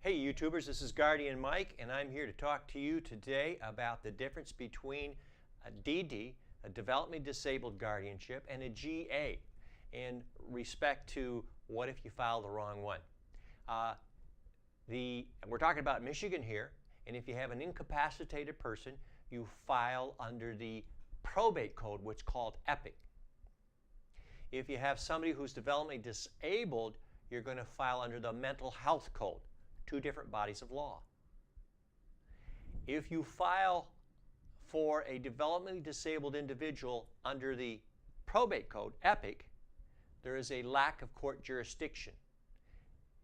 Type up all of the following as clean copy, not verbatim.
Hey YouTubers, this is Guardian Mike, and I'm here to talk to you today about the difference between a DD, a developmentally disabled guardianship, and a GA in respect to what if you file the wrong one. We're talking about Michigan here, and if you have an incapacitated person, you file under the Probate Code, what's called EPIC. If you have somebody who's developmentally disabled, you're going to file under the Mental Health Code. Two different bodies of law. If you file for a developmentally disabled individual under the Probate Code, EPIC, there is a lack of court jurisdiction.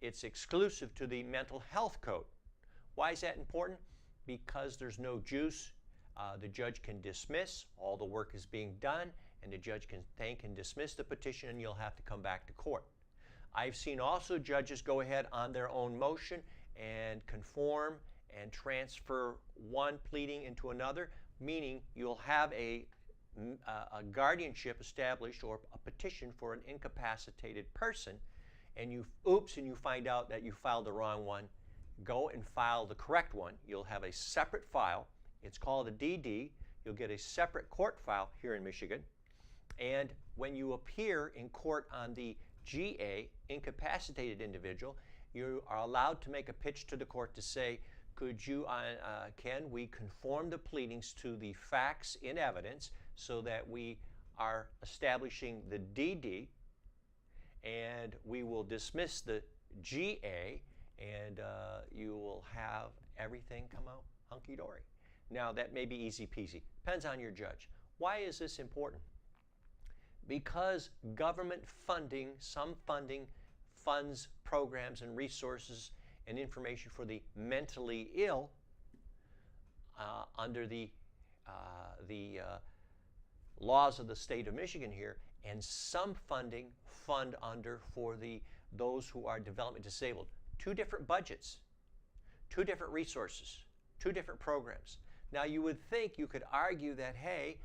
It's exclusive to the Mental Health Code. Why is that important? Because there's no juice. The judge can dismiss, all the work is being done, and the judge can dismiss the petition, and you'll have to come back to court. I've seen also judges go ahead on their own motion and conform and transfer one pleading into another, meaning you'll have a guardianship established or a petition for an incapacitated person, and you find out that you filed the wrong one. Go and file the correct one. You'll have a separate file. It's called a DD. You'll get a separate court file here in Michigan. And when you appear in court on the GA, incapacitated individual, you are allowed to make a pitch to the court to say, can we conform the pleadings to the facts in evidence so that we are establishing the DD, and we will dismiss the GA, and you will have everything come out hunky-dory. Now, that may be easy peasy. Depends on your judge. Why is this important? Because government funding, some funding, funds programs and resources and information for the mentally ill under the laws of the state of Michigan here, and some funding fund under for those who are developmentally disabled. Two different budgets, two different resources, two different programs. Now, you would think you could argue that, hey,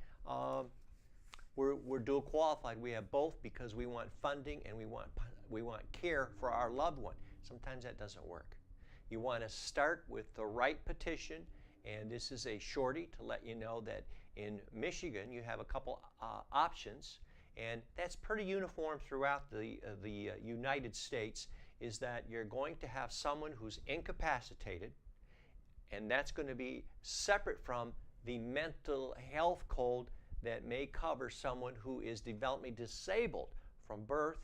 we're dual qualified. We have both because we want funding and we want care for our loved one. Sometimes that doesn't work. You want to start with the right petition, and this is a shorty to let you know that in Michigan you have a couple options, and that's pretty uniform throughout the United States, is that you're going to have someone who's incapacitated, and that's going to be separate from the mental health code that may cover someone who is developmentally disabled from birth.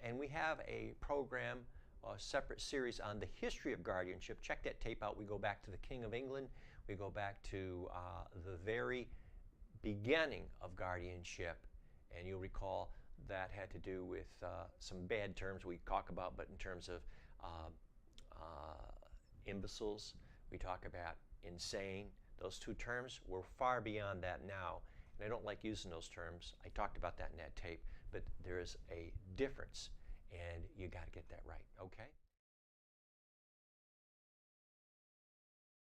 And we have a program, a separate series on the history of guardianship. Check that tape out. We go back to the King of England. We go back to the very beginning of guardianship. And you'll recall that had to do with some bad terms we talk about, but in terms of imbeciles, we talk about insane. Those two terms, we're far beyond that now. And I don't like using those terms. I talked about that in that tape, but there is a difference, and you got to get that right, okay?